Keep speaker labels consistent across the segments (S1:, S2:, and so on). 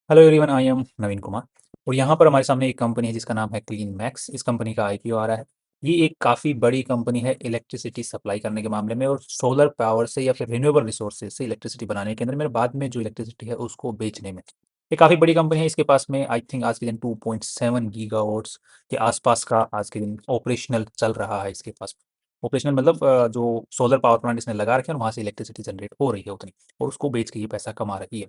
S1: Hello everyone, I am नवीन कुमार। और यहाँ पर हमारे सामने एक कंपनी है जिसका नाम है क्लीन मैक्स। इस कंपनी का आईपीओ आ रहा है। ये एक काफ़ी बड़ी कंपनी है इलेक्ट्रिसिटी सप्लाई करने के मामले में, और सोलर पावर से या फिर रिन्यूएबल रिसोर्सेज से इलेक्ट्रिसिटी बनाने के अंदर में, बाद में जो इलेक्ट्रिसिटी है उसको बेचने में। ये काफ़ी बड़ी कंपनी है। इसके पास में आई थिंक आज के दिन 2.7 गीगावाट्स के आसपास का आज के दिन ऑपरेशनल चल रहा है इसके पास। ऑपरेशनल मतलब जो सोलर पावर प्लांट इसने लगा रखे हैं और वहाँ से इलेक्ट्रिसिटी जनरेट हो रही है उतनी, और उसको बेच के ये पैसा कमा रही है।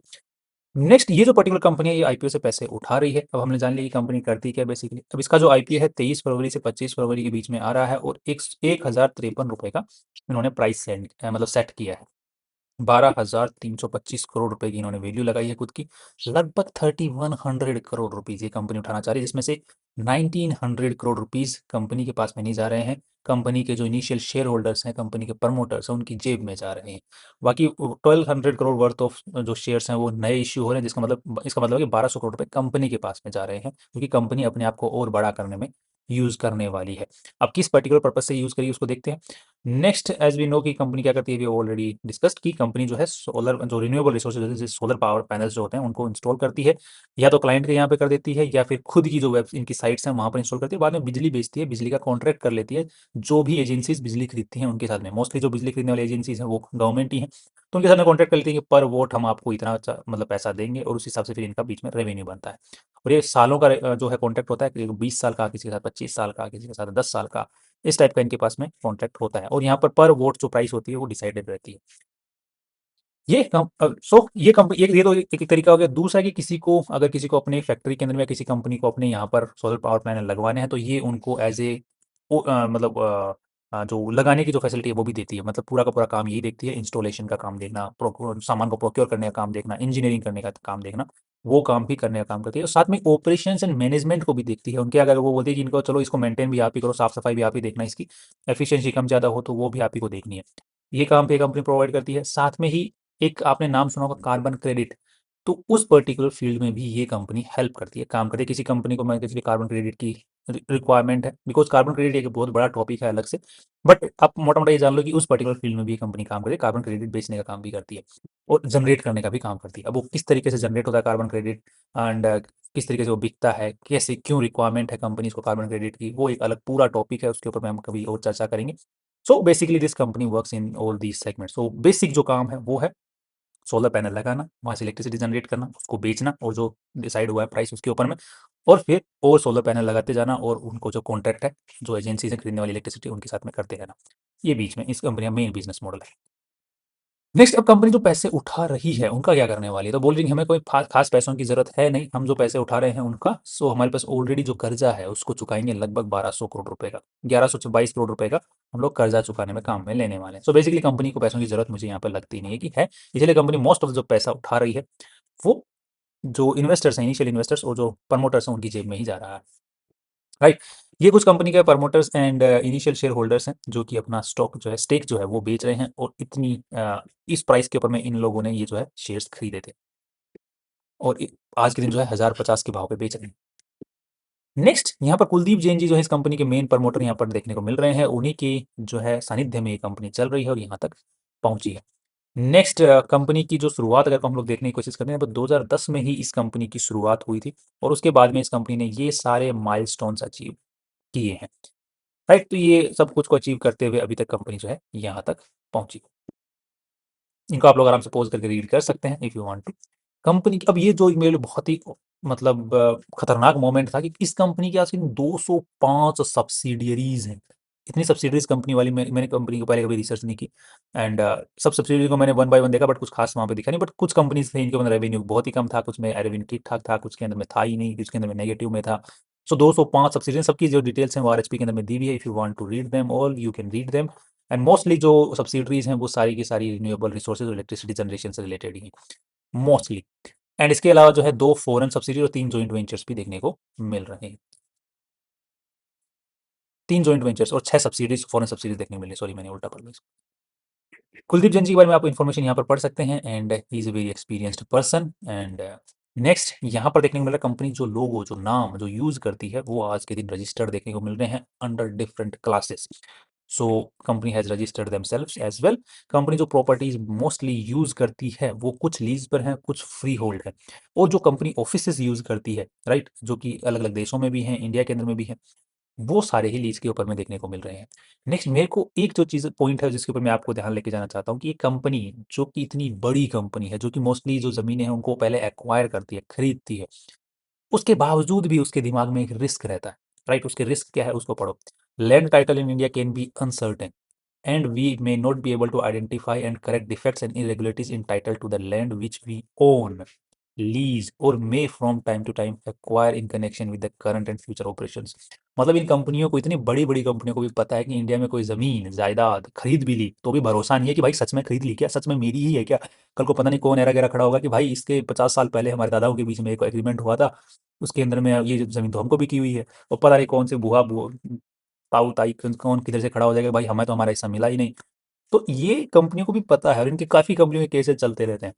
S1: नेक्स्ट, ये जो पर्टिकुलर कंपनी है ये आईपीओ से पैसे उठा रही है। अब हमने जान लिया कि कंपनी करती क्या है बेसिकली। अब इसका जो आईपीओ है 23 फरवरी से 25 फरवरी के बीच में आ रहा है, और 1053 का इन्होंने प्राइस सेट मतलब सेट किया है। 12,325 करोड़ रुपए की इन्होंने वैल्यू लगाई है खुद की। लगभग 3100 करोड़ रुपीज ये कंपनी उठाना चाह रही है, जिसमें से 1900 करोड़ रुपीज कंपनी के पास में नहीं जा रहे हैं, कंपनी के जो इनिशियल शेयर होल्डर्स हैं, कंपनी के प्रमोटर्स हैं, उनकी जेब में जा रहे हैं। बाकी 1200 करोड़ वर्थ ऑफ जो शेयर्स हैं वो नए इश्यू हो रहे हैं, इसका मतलब है कि 1200 करोड़ रुपए कंपनी के पास में जा रहे हैं, क्योंकि कंपनी अपने आप को और बड़ा करने में यूज करने वाली है। अब किस पर्टिकुलर पर्पज से यूज करिए उसको देखते हैं। नेक्स्ट, एज वी नो कि कंपनी क्या करती है, वी ऑलरेडी डिस्कस्ड की कंपनी जो है सोलर जो रिन्यूएबल रिसोर्सेज जैसे सोलर पावर पैनल्स जो होते हैं उनको इंस्टॉल करती है, या तो क्लाइंट के यहाँ पे कर देती है, या फिर खुद की जो वेब इनकी साइट्स हैं वहाँ पर इंस्टॉल करती है। बाद में बिजली बेचती है, बिजली का कॉन्ट्रैक्ट कर लेती है जो भी एजेंसीज बिजली खरीदती हैं उनके साथ में। मोस्टली जो बिजली खरीदने वाली एजेंसीज हैं वो गवर्नमेंट ही हैं, तो उनके साथ में कॉन्ट्रैक्ट कर लेती है कि पर वोट हम आपको इतना मतलब पैसा देंगे, और उस हिसाब से फिर इनका बीच में रेवेन्यू बनता है। और ये सालों का जो है कॉन्ट्रैक्ट होता है, 20 साल का किसी के साथ, 25 साल का किसी के साथ, 10 साल का, इस टाइप का इनके पास में कॉन्ट्रैक्ट होता है। और यहाँ पर वोट जो प्राइस होती है वो डिसाइडेड रहती है। ये कंपनी ये तो एक तरीका हो गया। दूसरा कि किसी को अगर किसी को अपने फैक्ट्री के अंदर में या किसी कंपनी को अपने यहाँ पर सोलर पावर पैनल लगवाने हैं, तो ये उनको एज ए मतलब जो लगाने की जो फैसिलिटी है वो भी देती है। मतलब पूरा का पूरा काम यही देखती है, इंस्टॉलेशन का काम देखना, सामान को प्रोक्योर करने का काम देखना, इंजीनियरिंग करने का काम देखना, वो काम भी करने का काम करती है। और साथ में ऑपरेशन एंड मैनेजमेंट को भी देखती है। उनके अगर वो बोलती है कि इनको चलो इसको मेंटेन भी आप ही करो, साफ सफाई भी आप ही देखना, इसकी एफिशिएंसी कम ज़्यादा हो तो वो भी आप ही को देखनी है। ये काम पे कंपनी प्रोवाइड करती है। साथ में ही एक आपने नाम सुना होगा कार्बन क्रेडिट, तो उस पर्टिकुलर फील्ड में भी ये कंपनी हेल्प करती है, काम करती है। किसी कंपनी को मैं किसी कार्बन क्रेडिट की रिक्वायरमेंट है, बिकॉज कार्बन क्रेडिट एक बहुत बड़ा टॉपिक है अलग से, बट आप मोटा मोटा ये जान लो कि उस पर्टिकुलर फील्ड में भी कंपनी काम करती है, कार्बन क्रेडिट बेचने का काम भी करती है और जनरेट करने का भी काम करती है। अब वो किस तरीके से जनरेट होता है कार्बन क्रेडिट, एंड किस तरीके से वो बिकता है, कैसे क्यों रिक्वायरमेंट है कंपनीज को कार्बन क्रेडिट की, वो एक अलग पूरा टॉपिक है, उसके ऊपर में हम कभी और चर्चा करेंगे। So basically this company works in all these segment. So basic जो काम है वो है सोलर पैनल लगाना, वहाँ से इलेक्ट्रिसिटी जनरेट करना, उसको बेचना, और जो डिसाइड हुआ है प्राइस उसके ऊपर में, और फिर और सोलर पैनल लगाते जाना, और उनको जो कॉन्ट्रैक्ट है जो एजेंसी से खरीदने वाली इलेक्ट्रिसिटी उनके साथ में करते रहना। ये बीच में इस कंपनी का मेन बिजनेस मॉडल है। नेक्स्ट, अब कंपनी जो पैसे उठा रही है उनका क्या करने वाली है, तो बोल रही है हमें कोई खास पैसों की जरूरत है नहीं, हम जो पैसे उठा रहे हैं उनका सो हमारे पास ऑलरेडी जो कर्जा है उसको चुकाएंगे, लगभग 1200 करोड़ रुपए का, 1122 करोड़ रुपए का हम लोग कर्जा चुकाने में काम में लेने वाले हैं। सो बेसिकली कंपनी को पैसों की जरूरत मुझे यहाँ पर लगती नहीं है कि है, इसलिए कंपनी मोस्ट ऑफ जो पैसा उठा रही है वो जो इन्वेस्टर्स हैं, इनिशियल इन्वेस्टर्स और जो प्रमोटर्स हैं उनकी जेब में ही जा रहा है। राइट। ये कुछ कंपनी के promoters and initial share holders हैं जो कि अपना स्टॉक जो है, स्टेक जो है वो बेच रहे हैं, और इतनी इस प्राइस के ऊपर में इन लोगों ने ये जो है शेयर्स खरीदे थे, और आज के दिन जो है 1050 के भाव पे बेच रहे हैं। नेक्स्ट, यहाँ पर कुलदीप जैन जी जो है इस कंपनी के मेन प्रमोटर यहाँ पर देखने को मिल रहे हैं, उन्हीं की जो है सानिध्य में ये कंपनी चल रही है और यहाँ तक पहुंची है। नेक्स्ट, कंपनी की जो शुरुआत अगर हम लोग देखने की कोशिश करते हैं तो 2010 में ही इस कंपनी की शुरुआत हुई थी, और उसके बाद में इस कंपनी ने ये सारे माइलस्टोन्स अचीव किए हैं। राइट, तो ये सब कुछ को अचीव करते हुए अभी तक कंपनी जो है यहाँ तक पहुंची। इनको आप लोग आराम से पॉज करके रीड कर सकते हैं if you want to. Company अब ये जो मेरे लिए बहुत ही मतलब खतरनाक मोमेंट था कि इस कंपनी के आजकल 205 सब्सिडियरीज हैं। इतनी सब्सिडरीज कंपनी वाली मैंने कंपनी के पहले कभी रिसर्च नहीं की, एंड सब सब्सिडरी को मैंने वन बाय वन देखा, बट कुछ खास वहाँ पे दिखा नहीं। बट कुछ कंपनीज थे इनके अंदर रेवेन्यू बहुत ही कम था, कुछ में रेवेन्यू ठीक ठाक था, कुछ के अंदर में था ही नहीं, कुछ के अंदर में नेगेटिव में था। सो 205 सब्सिडरी, सबकी जो डिटेल्स हैं वो आरएचपी के अंदर में दी हुई है। If you want to read them all you can read them. And mostly जो सब्सिडरीज हैं वो सारी की सारी रिन्यूएबल रिसोर्सेज और इलेक्ट्रिसिटी जनरेशन से रिलेटेड ही हैं मोस्टली। एंड इसके अलावा जो है 2 फॉरेन सब्सिडी और 3 जॉइंट वेंचर्स भी देखने को मिल रहे हैं। 3 जॉइंट वेंचर्स और 6 सब्सिडीज, फॉरेन सब्सिडीज देखने को मिल रही है। सॉरी, मैंने उल्टा पढ़ लिया। कुलदीप जैन जी के बारे में आप इन्फॉर्मेशन यहाँ पर पढ़ सकते हैं, and he is a very experienced person. And next, यहाँ पर देखने को मिल रहा है कंपनी जो लोगो, जो नाम जो यूज़ करती है वो आज के दिन रजिस्टर्ड देखने को मिल रहे हैं under different classes. So company has registered themselves as well. Company जो प्रॉपर्टीज मोस्टली यूज करती है वो कुछ लीज पर है, कुछ फ्री होल्ड है। और जो कंपनी ऑफिसेज यूज करती है, राइट, जो कि अलग अलग देशों में भी हैं, इंडिया के अंदर में भी है, वो सारे ही लीज के ऊपर में देखने को मिल रहे हैं। नेक्स्ट मेरे को एक जो चीज़ पॉइंट है जिसके ऊपर मैं आपको ध्यान लेके जाना चाहता हूँ कि ये कंपनी जो कि इतनी बड़ी कंपनी है, जो कि मोस्टली जो ज़मीनें हैं उनको पहले एक्वायर करती है, खरीदती है, उसके बावजूद भी उसके दिमाग में एक रिस्क रहता है, राइट। उसके रिस्क क्या है उसको पढ़ो। Land title in India can be uncertain and we may not be able to identify and correct defects and irregularities in title to the land which we own, lease or may from time to time acquire in connection with the current and future operations। मतलब इन कंपनियों को, इतनी बड़ी बड़ी कंपनियों को भी पता है कि इंडिया में कोई जमीन जायदाद खरीद भी ली तो भी भरोसा नहीं है कि भाई सच में खरीद ली क्या, सच में मेरी ही है क्या। कल को पता नहीं कौन एरा गैरा खड़ा होगा कि भाई इसके 50 साल पहले हमारे दादाओं के बीच में एक एग्रीमेंट हुआ था, उसके अंदर में ये जमीन तो हमको बिकी हुई है, और पता नहीं कौन से बुआ ताऊ ताई कौन किधर से खड़ा हो जाएगा, भाई हमें तो हमारा हिस्सा मिला ही नहीं। तो ये कंपनियों को भी पता है और इनके काफ़ी कंपनियों के केसेस चलते रहते हैं।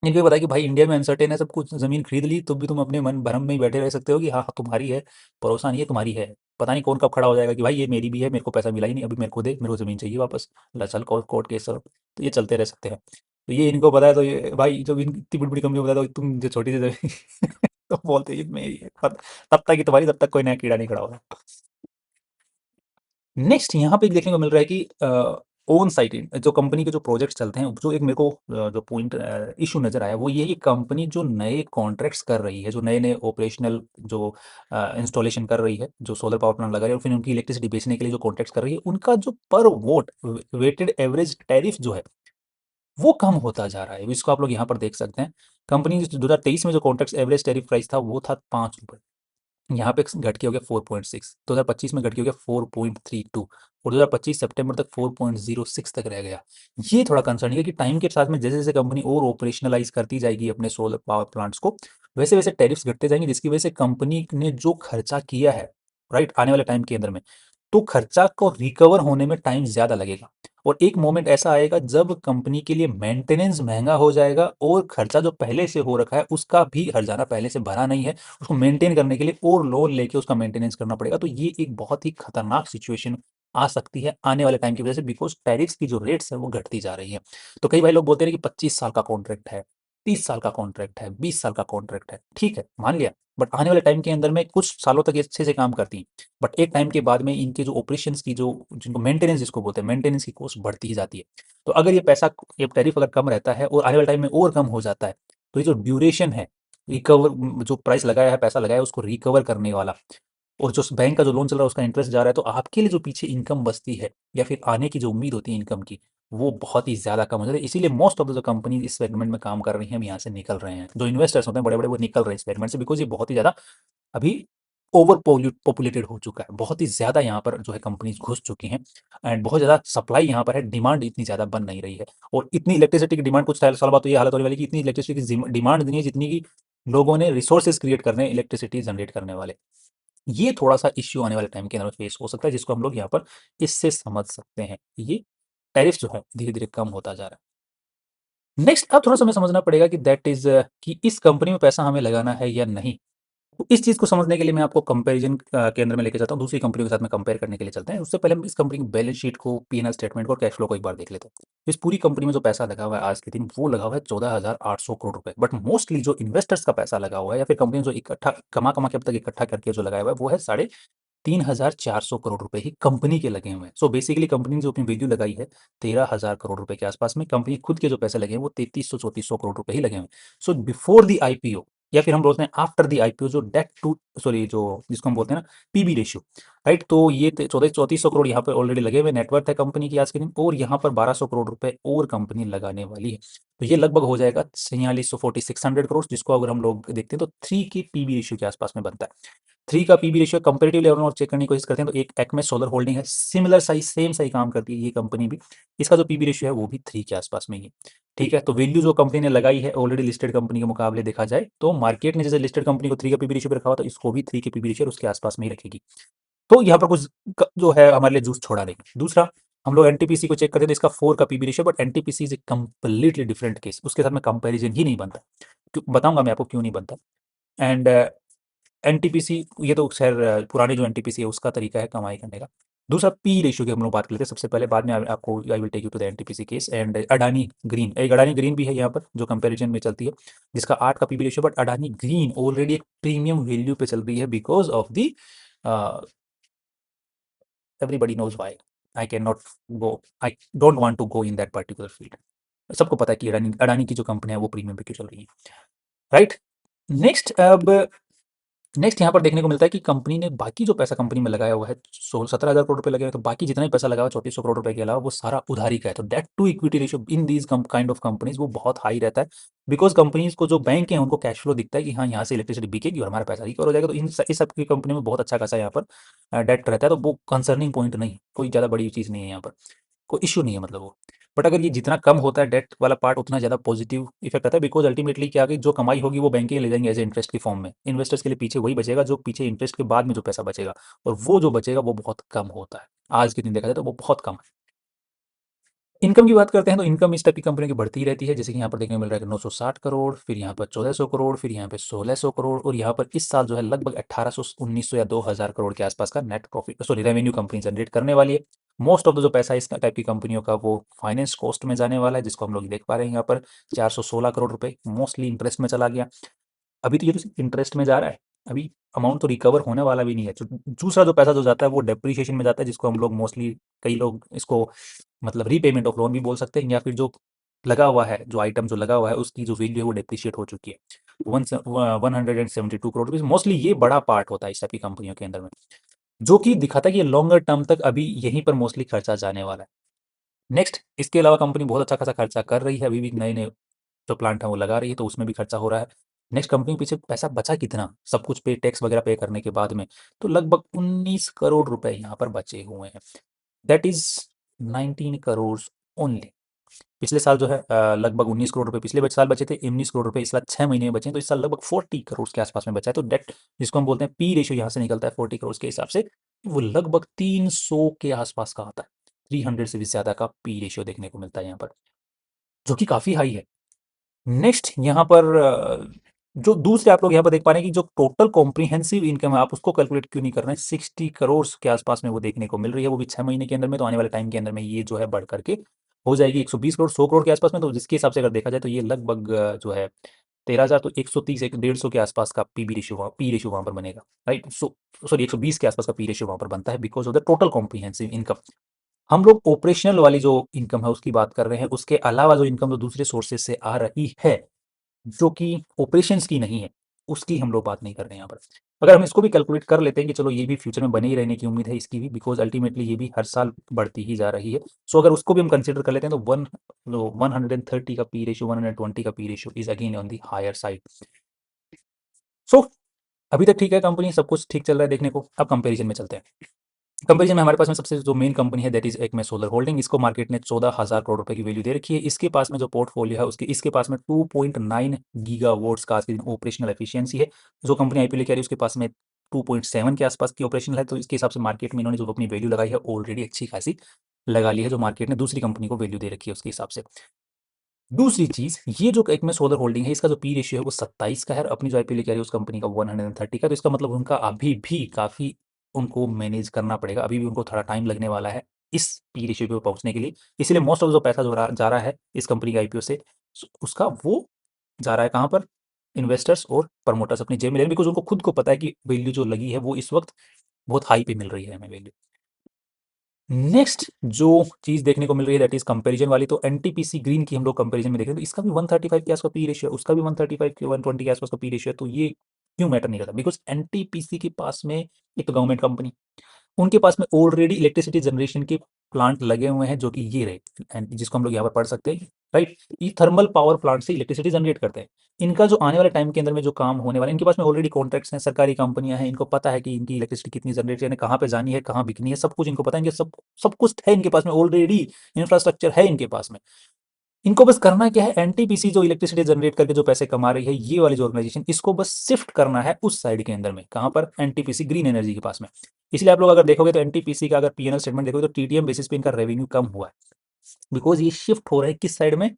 S1: इनको भी पता है कि भाई इंडिया में अनसर्टेन है सब कुछ, ज़मीन खरीद ली तो भी तुम अपने मन भरम में ही बैठे रह सकते हो कि हाँ हाँ तुम्हारी है, भरोसा नहीं है तुम्हारी है। पता नहीं कौन कब खड़ा हो जाएगा कि भाई ये मेरी भी है, मेरे को पैसा मिला ही नहीं, अभी मेरे को दे, मेरे को ज़मीन चाहिए वापस, ला चल कोर्ट कोर्ट केस सब। तो ये चलते रह सकते हैं। तो ये इनको पता है, तो ये भाई जब इतनी बड़ी बड़ी कंपनी को पता है तो तुम जो छोटी सी ज़मीन तो बोलते हैं ये मेरी है, तब तक ही तुम्हारी, तब तक कोई नया कीड़ा नहीं खड़ा होगा। नेक्स्ट यहाँ पे देखने को मिल रहा है कि ओन साइट जो कंपनी के जो प्रोजेक्ट्स चलते हैं, जो एक मेरे को जो पॉइंट इशू नज़र आया वो ये है कि कंपनी जो नए कॉन्ट्रैक्ट्स कर रही है, जो नए नए ऑपरेशनल जो इंस्टॉलेशन कर रही है, जो सोलर पावर प्लांट लगा रही है और फिर उनकी इलेक्ट्रिसिटी बेचने के लिए जो कॉन्ट्रैक्ट्स कर रही है, उनका जो पर वोट वेटेड एवरेज टैरिफ जो है वो कम होता जा रहा है। इसको आप लोग यहाँ पर देख सकते हैं। कंपनी 2023 में जो कॉन्ट्रैक्ट्स एवरेज टैरिफ प्राइस था वो था 5 रुपये, यहाँ पे घट के हो गया 4.6, 2025 में घट के हो गया 4.32 और 2025 सितंबर तक 4.06 तक रह गया। ये थोड़ा कंसर्निंग है कि टाइम के साथ में जैसे जैसे कंपनी और ऑपरेशनलाइज करती जाएगी अपने सोलर पावर प्लांट्स को, वैसे वैसे टैरिफ्स घटते जाएंगे, जिसकी वजह से कंपनी ने जो खर्चा किया है, राइट, आने वाले टाइम के अंदर में तो खर्चा को रिकवर होने में टाइम ज़्यादा लगेगा। और एक मोमेंट ऐसा आएगा जब कंपनी के लिए मेंटेनेंस महंगा हो जाएगा और खर्चा जो पहले से हो रखा है उसका भी हर्जाना पहले से भरा नहीं है, उसको मेंटेन करने के लिए और लोन लेके उसका मेंटेनेंस करना पड़ेगा। तो ये एक बहुत ही खतरनाक सिचुएशन आ सकती है आने वाले टाइम की वजह से, बिकॉज टैरिफ्स की जो रेट्स है वो घटती जा रही है। तो कई भाई लोग बोलते हैं कि 25 साल का कॉन्ट्रैक्ट है, 30 साल का कॉन्ट्रैक्ट है, 20 साल का कॉन्ट्रैक्ट है, ठीक है मान लिया, बट आने वाले टाइम के अंदर में कुछ सालों तक ये अच्छे से काम करती हैं, बट एक टाइम के बाद में इनके जो ऑपरेशंस की जो जिनको मेंटेनेंस जिसको बोलते हैं, मेंटेनेंस की कॉस्ट बढ़ती ही जाती है। तो अगर ये पैसा, ये टैरिफ अगर कम रहता है और आने वाले टाइम में और कम हो जाता है, तो ये जो ड्यूरेशन है रिकवर, जो प्राइस लगाया है, पैसा लगाया है उसको रिकवर करने वाला, और जो बैंक का जो लोन चल रहा है उसका इंटरेस्ट जा रहा है, तो आपके लिए जो पीछे इनकम बचती है या फिर आने की जो उम्मीद होती है इनकम की, वो बहुत ही ज़्यादा कम हो जाती है। इसीलिए मोस्ट ऑफ द जो कंपनी इस सेगमेंट में काम कर रही हैं, हम यहाँ से निकल रहे हैं, जो इन्वेस्टर्स होते हैं बड़े बड़े वो निकल रहे हैं इस सेगमेंट से, बिकॉज ये बहुत ही ज़्यादा अभी ओवर पॉपुलेटेड हो चुका है, बहुत ही ज़्यादा यहाँ पर जो है कंपनीज घुस चुकी हैं, एंड बहुत ज़्यादा सप्लाई यहाँ पर है, डिमांड इतनी ज़्यादा बन नहीं रही है। और इतनी इलेक्ट्रिसिटी की डिमांड, कुछ साल बाद तो ये हालत होने वाली कि इतनी इलेक्ट्रिसिटी की डिमांड नहीं है जितनी की लोगों ने रिसोर्सेज क्रिएट करने हैं इलेक्ट्रिसिटी जनरेट करने वाले। ये थोड़ा-सा इश्यू आने वाले टाइम के अंदर फेस हो सकता है, जिसको हम लोग यहाँ पर इससे समझ सकते हैं। ये टैरिफ जो है धीरे-धीरे कम होता जा रहा है। नेक्स्ट अब थोड़ा-सा हमें समझना पड़ेगा कि दैट इज़ कि इस कंपनी में पैसा हमें लगाना है या नहीं? तो इस चीज़ को समझने के लिए मैं आपको कंपैरिज़न के अंदर में लेके चलता हूँ, दूसरी कंपनियों के साथ में कंपेयर करने के लिए चलते हैं। उससे पहले हम इस कंपनी की बैलेंस शीट को, पी&एल स्टेटमेंट को और कैश फ्लो को एक बार देख लेते हैं। इस पूरी कंपनी में जो पैसा लगा हुआ है आज के दिन, वो लगा हुआ है 14,800 करोड़ रुपए। बट मोस्टली जो इन्वेस्टर्स का पैसा लगा हुआ है या फिर कंपनी ने जो इकट्ठा कमा-कमा के अब तक इकट्ठा करके जो लगाया हुआ है, वो है साढ़े 3,400 करोड़ रुपए ही कंपनी के लगे हुए हैं। सो बेसिकली कंपनी ने जो अपनी वैल्यू लगाई है 13,000 करोड़ रुपए के आसपास में, कंपनी खुद के जो पैसे लगे हैं वो 3300-3400 करोड़ रुपए ही लगे हुए हैं। सो बिफोर द आईपीओ या फिर हम बोलते हैं आफ्टर द आईपीओ, जो डेट टू सॉरी जो जिसको हम बोलते हैं ना पीबी रेशियो, राइट, तो ये 3400 करोड़ यहाँ पर ऑलरेडी लगे हुए नेटवर्थ है कंपनी की आज के दिन, और यहाँ पर 1200 करोड़ रुपए और कंपनी लगाने वाली है। तो ये लगभग हो जाएगा 4600 करोड़, जिसको अगर हम लोग देखते हैं तो 3 की पीबी रेशियो के आसपास में बनता है। 3 का पीबी रेशियो कंपैरेटिव लेवल और चेक करने की कोशिश करते हैं तो एक एक्मे सोलर होल्डिंग है, सिमिलर साइज सेम सही काम करती है ये कंपनी भी, इसका जो पीबी रेशियो है वो भी 3 के आसपास में ही है। ठीक है, तो वैल्यू जो कंपनी ने लगाई है ऑलरेडी लिस्टेड कंपनी के मुकाबले देखा जाए तो मार्केट ने जैसे लिस्टेड कंपनी को 3 का पीबी रेशियो पे रखा हुआ, तो इसको भी 3 के पीबी रेशियो और उसके आसपास में ही रखेगी। तो यहाँ पर कुछ जो है हमारे लिए जूस छोड़ा नहीं। दूसरा, हम लोग एनटीपीसी को चेक करते हैं तो इसका 4 का PB ratio, but NTPC is a completely different case, उसके साथ में कंपेरिजन ही नहीं बनता। बताऊंगा मैं आपको क्यों नहीं बनता। एंड एनटीपीसी, ये तो खैर पुरानी जो एनटीपीसी है उसका तरीका है कमाई करने का, दूसरा पी रेशियो की हम लोग बात कर लेते हैं सबसे पहले, बाद में आपको I will take you to the NTPC case and Adani green. एक अडानी ग्रीन भी है यहाँ पर जो कंपैरिजन में चलती है, जिसका 8 का PB ratio, but Adani green already एक प्रीमियम वैल्यू पे चल रही है because of the everybody knows why. I can not go, I don't want to go in that particular field. सबको पता है कि अडानी अडानी की जो कंपनी है वो प्रीमियम पे क्यों चल रही है, राइट। नेक्स्ट अब नेक्स्ट यहाँ पर देखने को मिलता है कि कंपनी ने बाकी जो पैसा कंपनी में लगाया हुआ है, 17,000 करोड़ रुपए लगे हैं, तो बाकी जितना भी पैसा लगा हुआ 3400 करोड़ रुपए के अलावा वो सारा उधारी का है। तो debt to equity ratio in these kind of companies वो बहुत हाई रहता है, बिकॉज कंपनीज को जो बैंक है उनको कैश फ्लो दिखता है कि हाँ यहाँ से इलेक्ट्रिसिटी बिकेगी और हमारा पैसा रिकवर हो जाएगा। तो इस सब की कंपनी में बहुत अच्छा खासा यहाँ पर डेट रहता है, तो वो कंसर्निंग पॉइंट नहीं, कोई ज़्यादा बड़ी चीज़ नहीं है यहाँ पर, कोई इश्यू नहीं है मतलब वो। बट अगर ये जितना कम होता है डेट वाला पार्ट, उतना ज़्यादा पॉजिटिव इफेक्ट आता है, बिकॉज अल्टीमेटली क्या होगी, जो कमाई होगी वो बैंक ले जाएंगे एज ए इंटरेस्ट की फॉर्म में। इन्वेस्टर्स के लिए पीछे वही बचेगा जो पीछे इंटरेस्ट के बाद में जो पैसा बचेगा, और वो जो बचेगा वो बहुत कम होता है। आज के दिन देखा जाए तो वो बहुत कम है। इनकम की बात करते हैं तो इनकम इस टाइप की कंपनी की बढ़ती ही रहती है, जैसे कि यहाँ पर देखने को मिल रहा है कि 960 करोड़, फिर यहाँ पर 1400 करोड़, फिर यहाँ पे 1600 करोड़, और यहाँ पर इस साल जो है लगभग 1800 1900 या 2000 करोड़ के आसपास का net profit, sorry revenue company generate करने वाली है। मोस्ट ऑफ द जो पैसा है इस टाइप की कंपनियों का वो फाइनेंस कॉस्ट में जाने वाला है, जिसको हम लोग देख पा रहे हैं यहाँ पर 416 करोड़ रुपए मोस्टली इंटरेस्ट में चला गया। अभी तो ये तो इंटरेस्ट में जा रहा है, अभी अमाउंट तो रिकवर होने वाला भी नहीं है। दूसरा जो पैसा जो जाता है वो डेप्रिसिएशन में जाता है, जिसको हम लोग मोस्टली, कई लोग इसको मतलब रीपेमेंट ऑफ लोन भी बोल सकते हैं, या फिर जो लगा हुआ है, जो आइटम जो लगा हुआ है उसकी जो वैल्यू है वो डेप्रिशिएट हो चुकी है। 172 करोड़ रुपीज मोस्टली ये बड़ा पार्ट होता है इस टाइप की कंपनियों के अंदर में, जो कि दिखाता है कि ये लॉन्गर टर्म तक अभी यहीं पर मोस्टली खर्चा जाने वाला है। नेक्स्ट, इसके अलावा कंपनी बहुत अच्छा खासा खर्चा कर रही है, अभी भी नए नए जो प्लांट है वो लगा रही है, तो उसमें भी खर्चा हो रहा है। नेक्स्ट, कंपनी के पीछे पैसा बचा कितना, सब कुछ पे टैक्स वगैरह पे करने के बाद में, तो लगभग 19 करोड़ रुपए यहाँ पर बचे हुए हैं। That is 19 crore only. पिछले साल जो है लगभग 19 करोड़ रुपए पिछले साल बचे थे, 19 करोड़ रुपए इस साल 6 महीने में बचे हैं, तो इस साल लगभग 40 करोड़ के आसपास में बचा है। तो डेट जिसको हम बोलते हैं पी रेशियो यहाँ से निकलता है 40 करोड़ के हिसाब से, वो लगभग 300 के आसपास का आता है। 300 से भी ज्यादा का पी रेशियो देखने को मिलता है यहाँ पर, जो कि काफी हाई है। नेक्स्ट यहाँ पर जो दूसरे आप लोग यहाँ पर देख पा रहे हैं कि जो टोटल कॉम्प्रिहेंसिव इनकम है, आप उसको कैलकुलेट क्यों नहीं कर रहे हैं, 60 करोड़ के आसपास में वो देखने को मिल रही है, वो भी 6 महीने के अंदर में। तो आने वाले टाइम के अंदर में ये जो है बढ़ करके हो जाएगी 120 करोड़, 100 करोड़ के आसपास में। तो जिसके हिसाब से अगर देखा जाए तो ये लगभग जो है 13,000, तो 130 150 के आसपास का पी रेशियो वहाँ पर बनेगा, राइट। सो सॉरी 120 के आसपास का पी रेशियो वहाँ पर बनता है because of the total comprehensive income. हम लोग ऑपरेशनल वाली जो इनकम है उसकी बात कर रहे हैं, उसके अलावा जो इनकम जो दूसरे सोर्सेज से आ रही है, जो कि ऑपरेशंस की नहीं है, उसकी हम लोग बात नहीं कर रहे हैं यहाँ पर। अगर हम इसको भी कैलकुलेट कर लेते हैं कि चलो ये भी फ्यूचर में बने ही रहने की उम्मीद है इसकी भी, बिकॉज अल्टीमेटली ये भी हर साल बढ़ती ही जा रही है। सो अगर उसको भी हम कंसिडर कर लेते हैं तो 130 का पी रेशियो, 120 का P ratio is again on the higher side. So अभी तक ठीक है, कंपनी सब कुछ ठीक चल रहा है देखने को। अब कंपेरिजन में चलते हैं। कंपेरिजन में हमारे पास में सबसे जो मेन कंपनी है that is Acme solar holding. इसको मार्केट ने 14,000 करोड़ रुपए की वैल्यू दे रखी है। इसके पास में जो पोर्टफोलियो है उसके इसके पास में 2.9 गीगावाट्स का आज के दिन ऑपरेशनल एफिशिएंसी है। जो कंपनी आईपीओ लेके आ रही है उसके पास में 2.7 के आसपास की ऑपरेशनल है। तो इसके हिसाब से मार्केट में इन्होंने जो अपनी वैल्यू लगाई है ऑलरेडी अच्छी खासी लगा ली है, जो मार्केट ने दूसरी कंपनी को वैल्यू दे रखी है उसके हिसाब से। दूसरी चीज, ये जो एक्मे सोलर होल्डिंग है इसका जो पी रेशियो है वो 27 का है, और अपनी जो आईपीओ लेके आ रही है उस कंपनी का 130 का। तो इसका मतलब उनका अभी भी काफी उनको मैनेज करना पड़ेगा, अभी भी उनको थोड़ा टाइम लगने वाला है इस पी रेशियो पे पहुंचने के लिए। इसलिए मोस्ट ऑफ जो पैसा जो जा रहा है इस कंपनी के आईपीओ से, उसका वो जा रहा है कहाँ पर, इन्वेस्टर्स और प्रमोटर्स अपनी जेब में ले, बिकॉज उनको खुद को पता है कि वैल्यू जो लगी है वो इस वक्त बहुत हाई पे मिल रही है हमें वैल्यू। नेक्स्ट जो चीज देखने को मिल रही है दैट इज कंपैरिजन वाली, तो एनटीपीसी ग्रीन की हम लोग कंपैरिजन में देखें तो इसका भी 135 के आसपास पी रेशियो है, उसका भी 135 के 120 के आसपास का पी रेशियो है। तो ये क्यों मैटर नहीं करता, बिकॉज एनटीपीसी के पास में एक तो गवर्नमेंट कंपनी, उनके पास में ऑलरेडी इलेक्ट्रिसिटी जनरेशन के प्लांट लगे हुए हैं, जो कि ये रहे and जिसको हम लोग यहाँ पर पढ़ सकते हैं, राइट। ये थर्मल पावर प्लांट से इलेक्ट्रिसिटी जनरेट करते हैं। इनका जो आने वाले टाइम के अंदर में जो काम होने वाला है, इनके पास में ऑलरेडी कॉन्ट्रैक्ट्स हैं, सरकारी कंपनियां हैं, इनको पता है कि इनकी इलेक्ट्रिसिटी कितनी जनरेट है, कहाँ पे जानी है, कहाँ बिकनी है, सब कुछ इनको पता है। इनके सब सब कुछ है इनके पास में ऑलरेडी, इंफ्रास्ट्रक्चर है इनके पास में। इनको बस करना क्या है, एनटीपीसी जो इलेक्ट्रिसिटी जनरेट करके जो पैसे कमा रही है, ये वाली जो ऑर्गेनाइजेशन, इसको बस शिफ्ट करना है उस साइड के अंदर में, कहाँ पर, एनटीपीसी ग्रीन एनर्जी के पास में। इसलिए आप लोग अगर देखोगे तो एनटीपीसी का अगर पीएनएल स्टेटमेंट देखोगे तो टीटीएम बेसिस पे इनका रेवेन्यू कम हुआ है, बिकॉज ये शिफ्ट हो रहा है किस साइड में,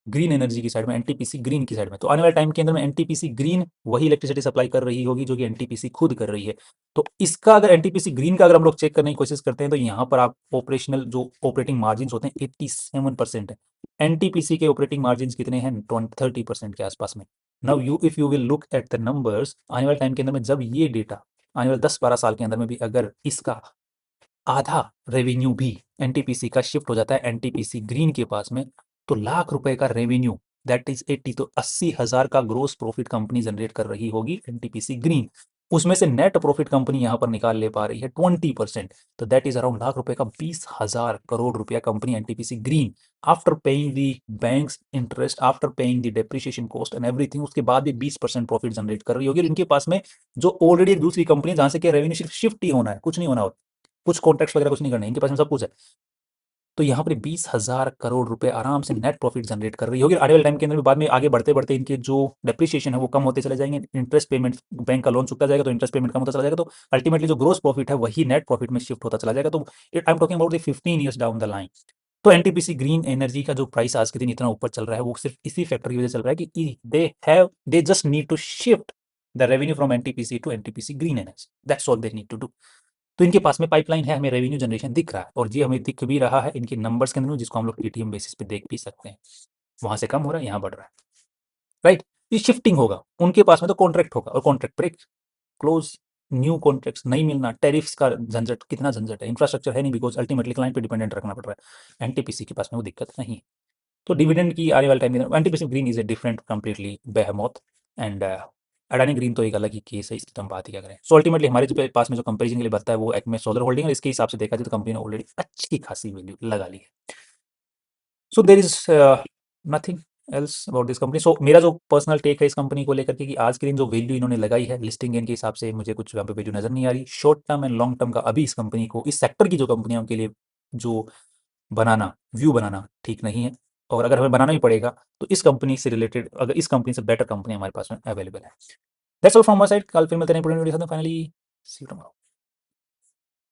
S1: ग्रीन एनर्जी की साइड में, एनटीपीसी ग्रीन की साइड में। तो आने वाले टाइम के अंदर में एनटीपीसी ग्रीन वही इलेक्ट्रिसिटी सप्लाई कर रही होगी जो कि एनटीपीसी खुद कर रही है। तो इसका अगर एनटीपीसी ग्रीन का अगर हम लोग चेक करने की कोशिश करते हैं तो यहाँ पर आप ऑपरेशनल जो ऑपरेटिंग मार्जिन होते हैं 87% है। एनटीपीसी के ऑपरेटिंग मार्जिन कितने हैं? 30% के आसपास में। Now you if you will look at the numbers, आने वाले टाइम के अंदर में जब ये डेटा आने वाले 10-12 साल के अंदर में भी अगर इसका आधा रेवेन्यू भी एनटीपीसी का शिफ्ट हो जाता है एनटीपीसी ग्रीन के पास में, तो लाख रुपए का रेवेन्यू, दैट इज 80, तो 80,000 का ग्रोस प्रॉफिट कंपनी जनरेट कर रही होगी एनटीपीसी ग्रीन। उसमें से नेट प्रॉफिट कंपनी यहां पर निकाल ले पा रही है 20%, तो दैट इज अराउंड लाख रुपए का 20,000 करोड़ रुपया company NTPC green, after paying the banks interest, after paying the depreciation cost and everything, उसके बाद भी 20% प्रॉफिट जनरेट कर रही होगी। और इनके पास में जो ऑलरेडी एक दूसरी कंपनी जहां से क्या रेवेन्यू सिर्फ शिफ्ट ही होना है, कुछ नहीं होना होता, कुछ कॉन्ट्रैक्ट्स वगैरह कुछ नहीं करने, इनके पास में सब कुछ है। तो यहाँ पर 20,000 करोड़ रुपए आराम से नेट प्रॉफिट जनरेट कर रही होगी। आने वाले टाइम के अंदर भी बाद में आगे बढ़ते बढ़ते इनके जो डेप्रिसिएशन है वो कम होते चले जाएंगे, इंटरेस्ट पेमेंट, बैंक का लोन चुकता जाएगा तो इंटरेस्ट पेमेंट कम होता चला जाएगा, तो अल्टीमेटली जो ग्रोस प्रॉफिट है वही नेट प्रॉफिट में शिफ्ट होता चला जाएगा। तो I am talking about the 15 years down the line. तो एनटीपीसी ग्रीन एनर्जी का जो प्राइस आज के दिन इतना ऊपर चल रहा है वो सिर्फ इसी फैक्टर की वजह से चल रहा है कि they just need to shift the revenue from NTPC to NTPC green energy, that's all they need to do. तो इनके पास में पाइपलाइन है, हमें रेवेन्यू जनरेशन दिख रहा है और ये हमें दिख भी रहा है इनके नंबर्स के अंदर, जिसको हम लोग टीटीएम बेसिस पे देख भी सकते हैं। वहां से कम हो रहा है, यहाँ बढ़ रहा है, राइट। ये शिफ्टिंग होगा, उनके पास में तो कॉन्ट्रैक्ट होगा और contract break, close, new contracts नहीं मिलना, टैरिफ्स का झंझट, कितना झंझट है, इंफ्रास्ट्रक्चर है नहीं बिकॉज अल्टीमेटली क्लाइंट पे डिपेंडेंट रखना पड़ रहा है। एनटीपीसी के पास में वो दिक्कत नहीं है। तो डिविडेंड की आने वाले टाइम में NTPC green is a different completely behemoth, and Adani green तो एक अलग ही केस है, इसकी तो हम बात ही क्या करें। सो अल्टीमेटली हमारे जो पास में जो कंपेरिजन के लिए बनता है वो एक में सोलर होल्डिंग है, इसके हिसाब से देखा जाए तो कंपनी ने ऑलरेडी अच्छी खासी वैल्यू लगा ली है। So there is nothing else about this company. So मेरा जो पर्सनल टेक है इस कंपनी को लेकर के कि आज के दिन जो वैल्यू इन्होंने लगाई है लिस्टिंग गेन के हिसाब से, मुझे कुछ यहाँ पे वैल्यू नजर नहीं आ रही। Short term and long term का अभी इस कंपनी को, इस सेक्टर की जो कंपनियां उनके लिए जो बनाना, व्यू बनाना ठीक नहीं है। और अगर हमें बनाना ही पड़ेगा तो इस कंपनी से रिलेटेड, अगर इस कंपनी से बेटर कंपनी हमारे पास में अवेलेबल है। That's all from my side. कल फिर मिलते हैं, फाइनली सी यू टुमारो।